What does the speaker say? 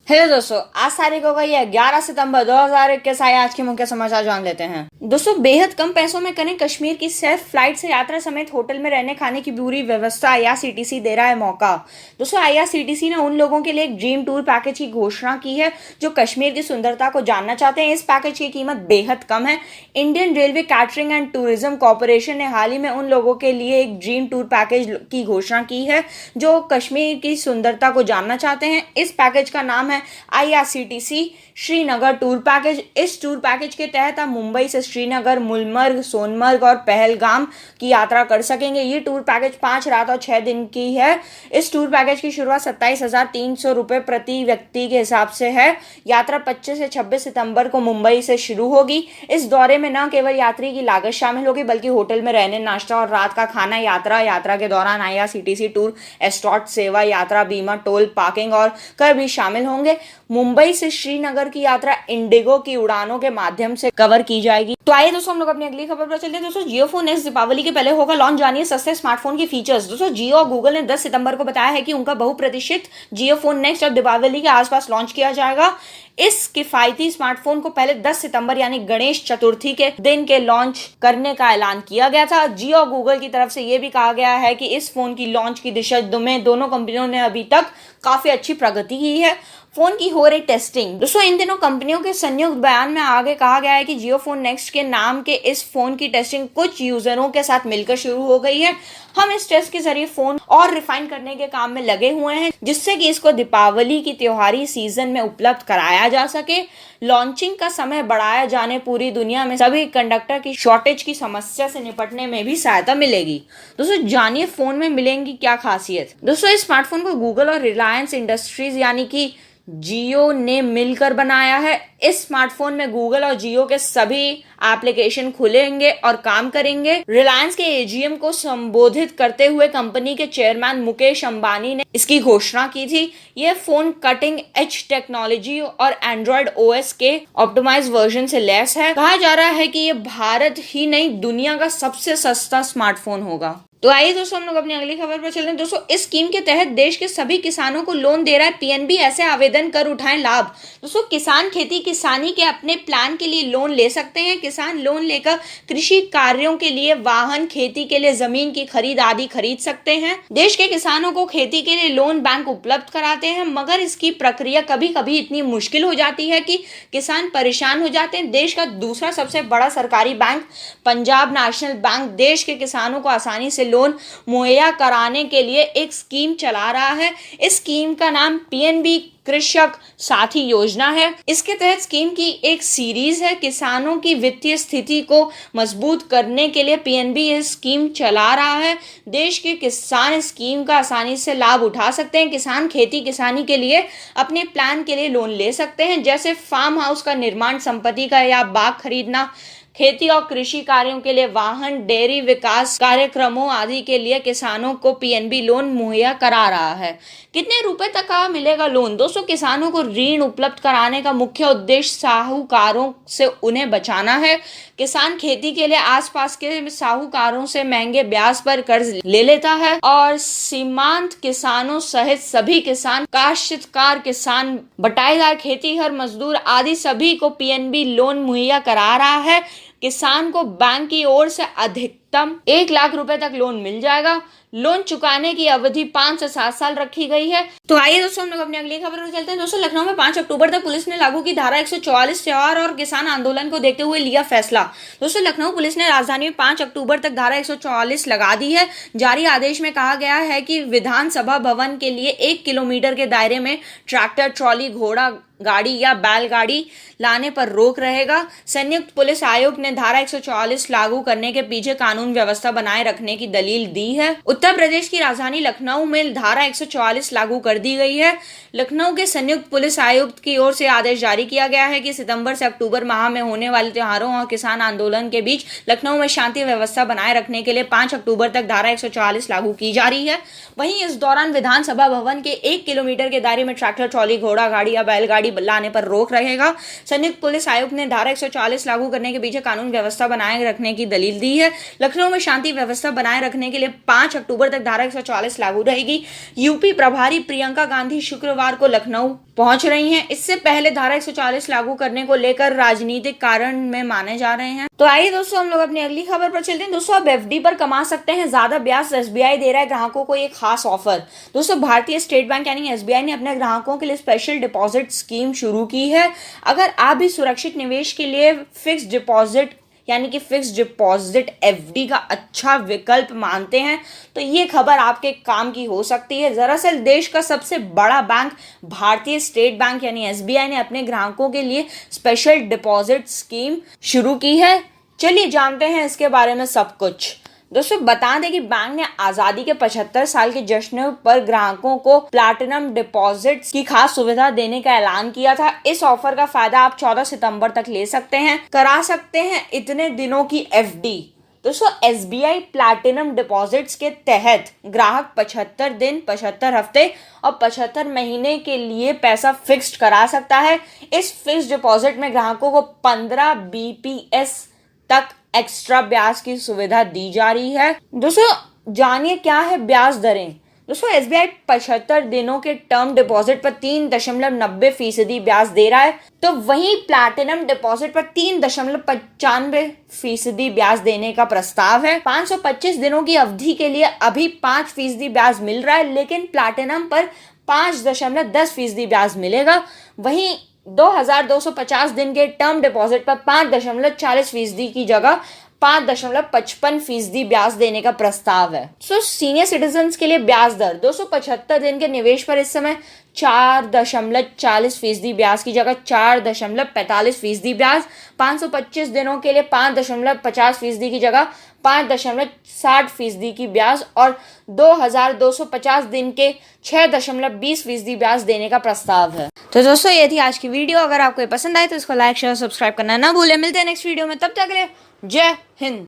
Hello दोस्तों, आज तारीख हो गई है 11 सितंबर 2021। आइए आज के मुख्य समाचार जान लेते हैं। दोस्तों, बेहद कम पैसों में करें कश्मीर की सैर। फ्लाइट से यात्रा समेत होटल में रहने खाने की पूरी व्यवस्था आईआरसीटीसी दे रहा है मौका। दोस्तों, आईआरसीटीसी ने उन लोगों के लिए एक ड्रीम टूर पैकेज की घोषणा की है जो कश्मीर की सुंदरता को जानना चाहते हैं। इस पैकेज की कीमत बेहद कम है। Indian railway catering and tourism corporation ने हाल ही में उन लोगों के लिए एक ड्रीम टूर पैकेज की घोषणा की है जो कश्मीर की सुंदरता को जानना चाहते हैं। इस पैकेज का नाम है आईआरसीटीसी श्रीनगर टूर पैकेज। इस टूर पैकेज के तहत आप मुंबई से श्रीनगर, गुलमर्ग, सोनमर्ग और पहलगाम की यात्रा कर सकेंगे। ये टूर पैकेज 5 रात और 6 दिन की है। इस टूर पैकेज की शुरुआत 27,300 रुपये प्रति व्यक्ति के हिसाब से है। यात्रा 25 से 26 सितंबर को मुंबई से शुरू होगी। इस दौरे में न केवल यात्री की लागत शामिल होगी बल्कि होटल में रहने, नाश्ता और रात का खाना, यात्रा के दौरान आईआरसीटीसी टूर एस्कॉर्ट सेवा, यात्रा बीमा, टोल, पार्किंग और कर भी शामिल होंगे। मुंबई से श्रीनगर की यात्रा इंडिगो की उड़ानों के माध्यम से कवर की जाएगी। तो आइए दोस्तों, हम लोग अपनी अगली खबर पर चलते हैं। दोस्तों, जियो फोन नेक्स्ट दीपावली के पहले होगा लॉन्च। जानिए सस्ते स्मार्टफोन के फीचर्स। दोस्तों, जियो और गूगल ने 10 सितंबर को बताया है कि उनका बहुप्रतीक्षित जियो फोन नेक्स्ट अब दीपावली के आसपास लॉन्च किया जाएगा। इस किफायती स्मार्टफोन को पहले 10 सितंबर यानी गणेश चतुर्थी के दिन के लॉन्च करने का ऐलान किया गया था। जियो और गूगल की तरफ से यह भी कहा गया है कि इस फोन की लॉन्च की दिशा में दोनों कंपनियों ने अभी तक काफी अच्छी प्रगति की है। फोन की हो रही टेस्टिंग। दोस्तों, इन दिनों कंपनियों के संयुक्त बयान में आगे कहा गया है कि जियो फोन नेक्स्ट के नाम के इस फोन की टेस्टिंग कुछ यूजरों के साथ मिलकर शुरू हो गई है। हम इस टेस्ट के जरिए फोन और रिफाइन करने के काम में लगे हुए हैं जिससे कि इसको दीपावली की त्योहारी सीजन में उपलब्ध कराया जा सके। लॉन्चिंग का समय बढ़ाया जाने पूरी दुनिया में सभी कंडक्टर की शॉर्टेज की समस्या से निपटने में भी सहायता मिलेगी। दोस्तों, जानिए फोन में मिलेंगी क्या खासियत। दोस्तों, इस स्मार्टफोन को गूगल और रिलायंस इंडस्ट्रीज यानी कि जियो ने मिलकर बनाया है। इस स्मार्टफोन में गूगल और जियो के सभी एप्लीकेशन खुलेंगे और काम करेंगे। रिलायंस के एजीएम को संबोधित करते हुए कंपनी के चेयरमैन मुकेश अंबानी ने इसकी घोषणा की थी। यह फोन कटिंग एज टेक्नोलॉजी और एंड्रॉयड ओएस के ऑप्टिमाइज वर्जन से लैस है। कहा जा रहा है कि यह भारत ही नहीं दुनिया का सबसे सस्ता स्मार्टफोन होगा। तो आइए दोस्तों, हम लोग अपनी अगली खबर पर चलें। दोस्तों, इस स्कीम के तहत देश के सभी किसानों को लोन दे रहा है पीएनबी। ऐसे आवेदन कर उठाएं लाभ। दोस्तों, किसान खेती किसानी के अपने प्लान के लिए लोन ले सकते हैं। किसान लोन लेकर कृषि कार्यों के लिए वाहन, खेती के लिए जमीन की खरीद आदि खरीद सकते हैं। देश के किसानों को खेती के लिए लोन बैंक उपलब्ध कराते हैं, मगर इसकी प्रक्रिया कभी कभी इतनी मुश्किल हो जाती है कि किसान परेशान हो जाते हैं। देश का दूसरा सबसे बड़ा सरकारी बैंक पंजाब नेशनल बैंक देश के किसानों को आसानी से लोन मुहैया कराने के लिए एक स्कीम चला रहा है। इस स्कीम का नाम पीएनबी कृषक साथी योजना है। इसके तहत स्कीम की एक सीरीज है। किसानों की वित्तीय स्थिति को मजबूत करने के लिए पीएनबी ये स्कीम चला रहा है। देश के किसान इस स्कीम का आसानी से लाभ उठा सकते हैं। किसान खेती किसानी के लिए अपने प्लान के लिए लोन ले सकते हैं, जैसे फार्म हाउस का निर्माण, संपत्ति का या बाग खरीदना, खेती और कृषि कार्यों के लिए वाहन, डेयरी विकास कार्यक्रमों आदि के लिए किसानों को पीएनबी लोन मुहैया करा रहा है। कितने रुपए तक का मिलेगा लोन? दोस्तों, किसानों को ऋण उपलब्ध कराने का मुख्य उद्देश्य साहूकारों से उन्हें बचाना है। किसान खेती के लिए आसपास के साहूकारों से महंगे ब्याज पर कर्ज ले लेता है और सीमांत किसानों सहित सभी किसान, काश्तकार किसान, बटाईदार, खेतीहर मजदूर आदि सभी को पीएनबी लोन मुहैया करा रहा है। किसान को बैंक की ओर से अधिकतम 1 लाख रुपए तक लोन मिल जाएगा। लोन चुकाने की अवधि 5 से 7 साल रखी गई है। तो आइए दोस्तों, हम लोग अपनी अगली खबर पर चलते हैं। दोस्तों, लखनऊ में 5 अक्टूबर तक पुलिस ने लागू की धारा 144 त्योहार और किसान आंदोलन को देखते हुए लिया फैसला। दोस्तों, लखनऊ पुलिस ने राजधानी में 5 अक्टूबर तक धारा 144 लगा दी है। जारी आदेश में कहा गया है कि विधानसभा भवन के लिए 1 किलोमीटर के दायरे में ट्रैक्टर, ट्रॉली, घोड़ा गाड़ी या बैलगाड़ी लाने पर रोक रहेगा। संयुक्त पुलिस आयुक्त ने धारा 144 लागू करने के पीछे कानून व्यवस्था बनाए रखने की दलील दी है। उत्तर प्रदेश की राजधानी लखनऊ में धारा 144 लागू कर दी गई है। लखनऊ के संयुक्त पुलिस आयुक्त की ओर से आदेश जारी किया गया है कि सितंबर से अक्टूबर माह में होने वाले त्योहारों और किसान आंदोलन के बीच लखनऊ में शांति व्यवस्था बनाए रखने के लिए 5 अक्टूबर तक धारा 144 लागू की जा रही है। वहीं इस दौरान विधानसभा भवन के 1 किलोमीटर के दायरे में ट्रैक्टर, ट्रॉली, घोड़ा गाड़ी या बैलगाड़ी लाने पर रोक रहेगा। संयुक्त पुलिस आयुक्त ने धारा 144 लागू करने के पीछे कानून व्यवस्था बनाए रखने की दलील दी है। लखनऊ लखनऊ में शांति व्यवस्था बनाए रखने के लिए 5 अक्टूबर तक धारा 144 लागू रहेगी। यूपी प्रभारी प्रियंका गांधी शुक्रवार को लखनऊ पहुंच रही हैं। इससे पहले धारा 144 लागू करने को लेकर राजनीतिक कारण में माने जा रहे हैं। तो आइए दोस्तों हम लोग अपनी अगली खबर पर चलते हैं। दोस्तों अब एफडी पर कमा सकते हैं ज्यादा ब्याज, एसबीआई दे रहा है ग्राहकों को एक खास ऑफर। दोस्तों भारतीय स्टेट बैंक यानी एसबीआई ने अपने ग्राहकों के लिए स्पेशल डिपॉजिट स्कीम शुरू की है। अगर आप भी सुरक्षित निवेश के लिए फिक्स्ड डिपॉजिट यानी कि फिक्स्ड डिपॉजिट एफडी का अच्छा विकल्प मानते हैं तो ये खबर आपके काम की हो सकती है। दरअसल देश का सबसे बड़ा बैंक भारतीय स्टेट बैंक यानी एसबीआई ने अपने ग्राहकों के लिए स्पेशल डिपॉजिट स्कीम शुरू की है। चलिए जानते हैं इसके बारे में सब कुछ। दोस्तों बता दें कि बैंक ने आजादी के 75 साल के जश्न पर ग्राहकों को प्लैटिनम डिपॉजिट्स की खास सुविधा देने का ऐलान किया था। इस ऑफर का फायदा आप 14 सितंबर तक ले सकते हैं, करा सकते हैं इतने दिनों की एफडी। दोस्तों एसबीआई प्लैटिनम डिपॉजिट्स के तहत ग्राहक 75 दिन, 75 हफ्ते और 75 महीने के लिए पैसा फिक्स्ड करा सकता है। इस फिक्स्ड डिपॉजिट में ग्राहकों को 15 बीपीएस तक एक्स्ट्रा ब्याज की सुविधा दी जा रही है। दोस्तों जानिए क्या है ब्याज दरें। दोस्तों एसबीआई 75 दिनों के टर्म डिपॉजिट पर 3.90% ब्याज दे रहा है, तो वहीं प्लैटिनम डिपॉजिट पर 3.95% ब्याज देने का प्रस्ताव है। 525 दिनों की अवधि के लिए अभी 5% ब्याज मिल रहा है, लेकिन प्लैटिनम पर 5.10% ब्याज मिलेगा। वहीं 2250 दिन के टर्म डिपॉजिट पर 5.40% की जगह 5.55% ब्याज देने का प्रस्ताव है। सीनियर सिटीजन्स के लिए ब्याज दर 275 दिन के निवेश पर इस समय 4.40% ब्याज की जगह 4.45% ब्याज, 525 दिनों के लिए 5.50% की जगह 5.60% की ब्याज और 2250 दिन के 6.20% ब्याज देने का प्रस्ताव है। तो दोस्तों ये थी आज की वीडियो। अगर आपको ये पसंद आए तो इसको लाइक शेयर सब्सक्राइब करना ना भूलें। मिलते हैं नेक्स्ट वीडियो में, तब तक के लिए जय हिंद।